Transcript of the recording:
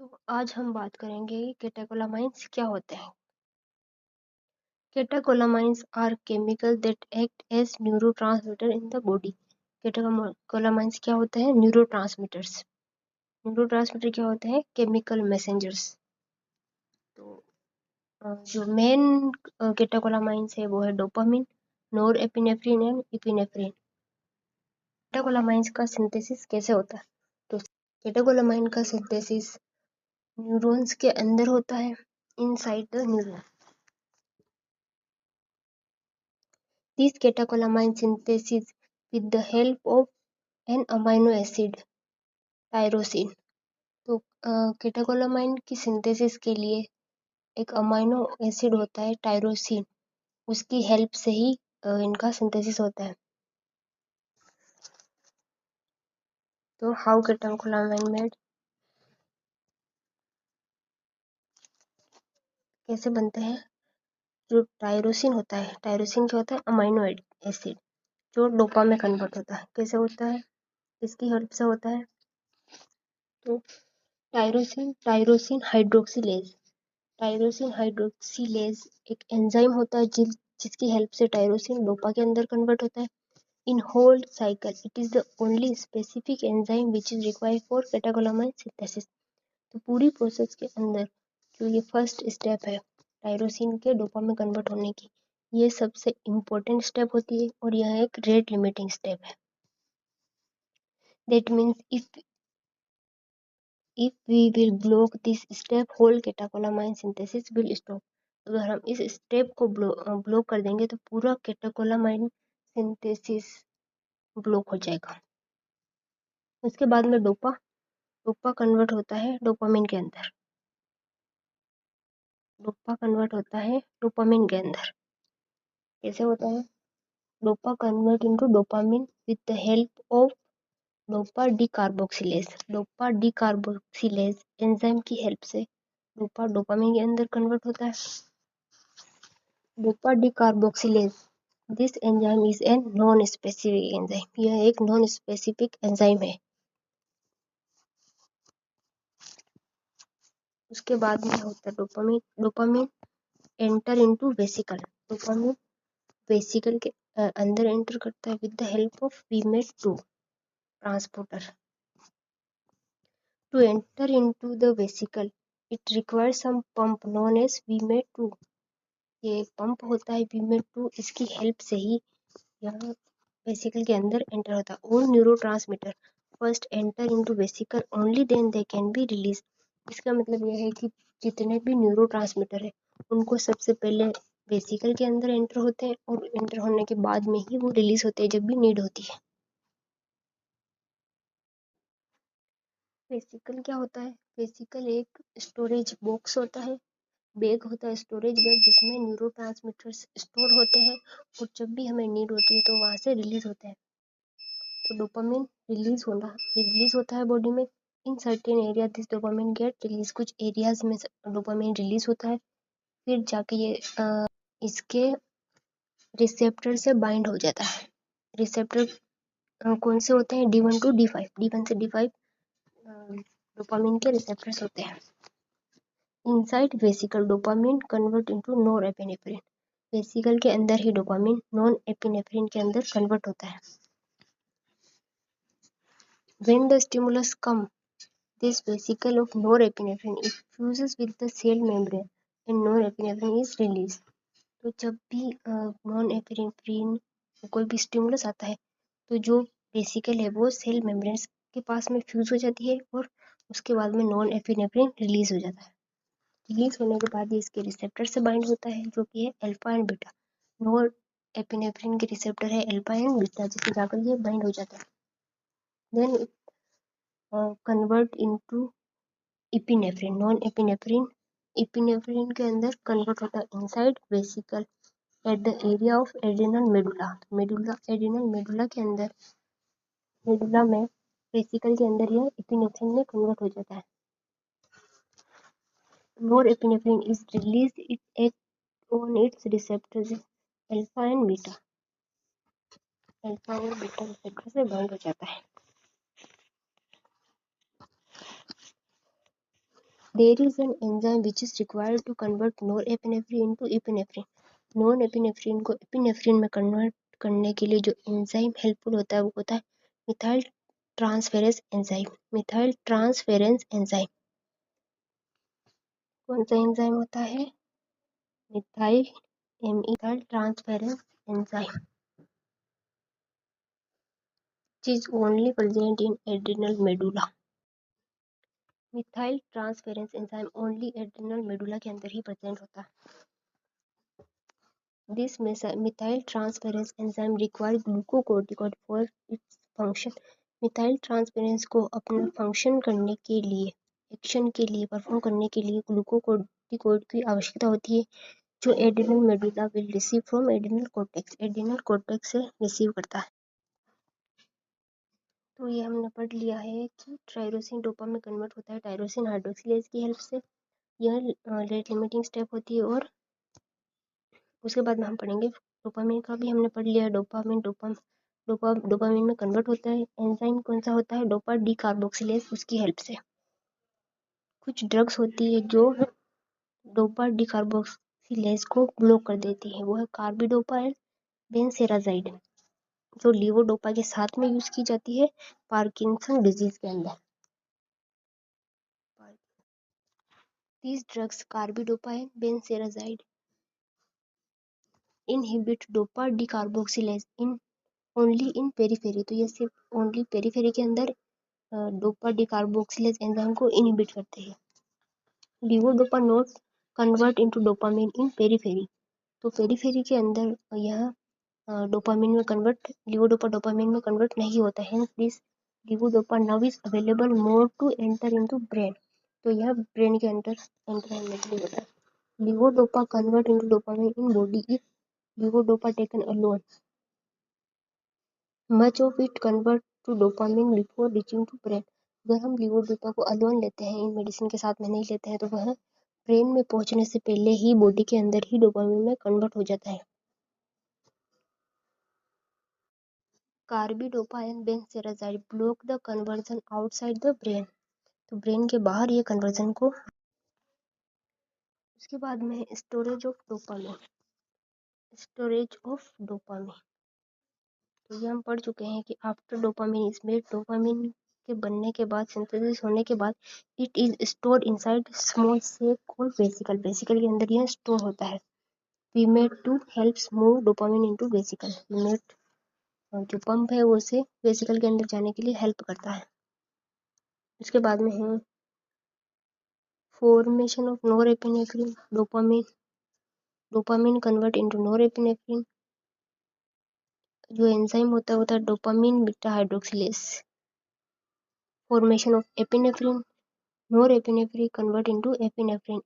तो आज हम बात करेंगे कैटेकोलामाइन्स क्या होते हैं। Catecholamines are chemical that act as neurotransmitter in the body. Catecholamines क्या होते हैं? न्यूरोट्रांसमीटर्स। न्यूरोट्रांसमीटर क्या होते हैं? Chemical messengers. तो जो मेन कैटेकोलामाइन्स है वो है dopamine, norepinephrine and epinephrine. Catecholamines का सिंथेसिस कैसे होता है? तो कैटेकोलामाइन का सिंथेसिस न्यूरॉन्स के अंदर होता है, inside the neuron. This catecholamine synthesis with the help of an amino acid tyrosine. तो कैटेकोलामाइन की सिंथेसिस के लिए एक अमाइनो एसिड होता है टायरोसिन, उसकी हेल्प से ही इनका सिंथेसिस होता है। तो हाउ कैटेकोलामाइन मेड, कैसे बनते हैं? जो टायरोसिन होता है, टायरोसिन क्या होता है? अमाइनो एसिड जो डोपा में कन्वर्ट होता है। कैसे होता है? किसकी हेल्प से होता है? तो टायरोसिन हाइड्रोक्सिलेज। टायरोसिन हाइड्रोक्सिलेज एक एंजाइम होता है जिसकी हेल्प से टायरोसिन डोपा के अंदर कन्वर्ट होता है। In whole cycle it is the only specific enzyme which is required for catecholamine synthesis. तो पूरी प्रोसेस के अंदर जो ये फर्स्ट स्टेप है टायरोसिन के डोपा में कन्वर्ट होने की, ये सबसे इम्पोर्टेंट स्टेप होती है और यह एक रेट लिमिटिंग स्टेप है। That means if we will block this step whole catecholamine synthesis will stop। अगर हम इस स्टेप को ब्लॉक कर देंगे तो पूरा कैटेकोलामाइन सिंथेसिस ब्लॉक हो जाएगा। उसके बाद में डोपा कन्वर्ट होता है डोपामिन के अंदर। डोपा कन्वर्ट होता है डोपामिन के अंदर। कैसे होता है? Dopa convert into dopamine with the help of dopa decarboxylase. Dopa decarboxylase enzyme की हेल्प से डोपा डोपामिन के अंदर कन्वर्ट होता है। Dopa decarboxylase this enzyme is an non specific enzyme. यह एक नॉन स्पेसिफिक एंजाइम है। उसके बाद में होता है dopamine enter into vesicle. Dopamine vesicle के अंदर एंटर करता है with the help of VMAT2 transporter. To enter into the vesicle it requires some pump known as VMAT2। ये पंप होता है VMAT2, इसकी हेल्प से ही यह वेसिकल के अंदर एंटर होता है। All neurotransmitter first enter into vesicle only then they can be release. इसका मतलब यह है कि जितने भी न्यूरोट्रांसमीटर है उनको सबसे पहले वेसिकल के अंदर एंटर होते हैं और एंटर होने के बाद में ही वो रिलीज होते हैं जब भी नीड होती है। वेसिकल क्या होता है? वेसिकल एक स्टोरेज बॉक्स होता है, बैग होता है, स्टोरेज बैग जिसमें न्यूरोट्रांसमीटर्स स्टोर होते हैं और जब भी हमें नीड होती है तो वहाँ से रिलीज होते हैं। तो डोपामिन रिलीज होता है बॉडी में। In certain area this dopamine get release. कुछ एरियाज में डोपामिन रिलीज होता है, फिर जाके ये इसके रिसेप्टर से बाइंड हो जाता है। रिसेप्टर कौन से होते हैं? D1 to D5। D1 से D5 डोपामिन के रिसेप्टर्स होते हैं। Inside vesicle dopamine convert into norepinephrine. Vesicle के अंदर ही डोपामिन नॉन एपिनेफ्रिन के अंदर कन्वर्ट होता है। When the stimulus comes, this vesicle of norepinephrine it fuses with the cell membrane and norepinephrine is released। तो जब भी नॉन एपिनेफ्रिन कोई भी स्टिमुलस आता है तो जो वेसिकल है वो सेल मेम्ब्रेन्स के पास में फ्यूज हो जाती है और उसके बाद में नॉन एपिनेफ्रिन रिलीज हो जाता है। रिलीज होने के बाद ये इसके रिसेप्टर से बाइंड होता है जो कि है alpha and beta. Non epinephrine के रिसेप्टर है अल्फा एंड बीटा जिससे जाकर ये बाइंड हो जाता है। Then it convert into epinephrine. Non epinephrine epinephrine के अंदर कन्वर्ट होता है inside vesicle at the area of adrenal medulla. Adrenal medulla के अंदर, मेडुला में वेसिकल के अंदर यह इपिनेफ्रिन में कन्वर्ट हो जाता है। Norepinephrine is released it act on it's receptors alpha and beta. Alpha और बीटा रिसेप्टर से बाइंड हो जाता है। There is an enzyme which is required to convert norepinephrine into epinephrine. Non को एपिनेफ्रिन में कन्वर्ट करने के लिए जो एंजाइम हेल्पफुल होता है वो होता है methyl transference enzyme. Methyl transference enzyme कौन सा एंजाइम होता है? Methyl transference enzyme which is only present in adrenal medulla। Methyl transference enzyme only adrenal medulla के अंदर ही प्रेजेंट होता है। This methyl transference enzyme require glucocorticoid for its function. Methyl transference को अपना फंक्शन करने के लिए, एक्शन के लिए, परफॉर्म करने के लिए ग्लूकोकोर्टिकॉइड की आवश्यकता होती है जो adrenal medulla will receive from adrenal cortex. Adrenal cortex से रिसीव करता है। तो ये हमने पढ़ लिया है कि टायरोसिन डोपा में कन्वर्ट होता है टायरोसिन हाइड्रोक्सिलेज की हेल्प से। यह रेट लिमिटिंग स्टेप होती है। और उसके बाद में हम पढ़ेंगे डोपामिन का भी हमने पढ़ लिया है। डोपामिन में कन्वर्ट होता है। एंजाइम कौन सा होता है? डोपा डीकार्बोक्सिलेज, उसकी हेल्प से। कुछ ड्रग्स होती है जो डोपा डीकार्बोक्सिलेज को ब्लॉक कर देती है, वो है कार्बिडोपा एंड बेंसेराजाइड, जो लीवोडोपा के साथ में यूज की जाती है पार्किंसन डिजीज के अंदर। These drugs carbidopa and benserazide inhibit dopa decarboxylase in only in periphery। तो ये सिर्फ ओनली पेरीफेरी के अंदर डोपा डिकार्बोक्सिलेज एंजाइम को इनहिबिट करते हैं। Levodopa not convert into dopamine in periphery. तो पेरीफेरी के अंदर यह डोपामिन में कन्वर्ट, लीवोडोपा डोपामिन में कन्वर्ट नहीं होता है। This levodopa now is available more to enter into brain. तो यह ब्रेन के अंदर एंटर होने के लिए होता है। Levodopa convert into dopamine in body if levodopa taken alone. Much of it convert to dopamine before reaching to brain. अगर हम लीवोडोपा को अलोन लेते हैं, इन मेडिसिन के साथ में नहीं लेते हैं, तो वह ब्रेन में पहुंचने से पहले ही बॉडी के अंदर ही डोपामिन में कन्वर्ट हो जाता है। Carbidopa and benserazide block the conversion outside the brain. तो ब्रेन के बाहर ये कन्वर्जन को। उसके बाद में storage of dopamine. Storage of dopamine तो ये हम पढ़ चुके हैं कि after dopamine is made, dopamine के बनने के बाद, सिंथेसिस होने के बाद, it is stored inside small cell called vesicle. Vesicle के अंदर यह स्टोर होता है। VMAT two helps move dopamine into vesicle. पीमेट जो पंप है वो उसे वेसिकल के अंदर जाने के लिए हेल्प करता है। उसके बाद में है formation of norepinephrine. Dopamine convert into norepinephrine. जो एंजाइम होता है dopamine beta hydroxylase. Formation of epinephrine, norepinephrine convert into epinephrine.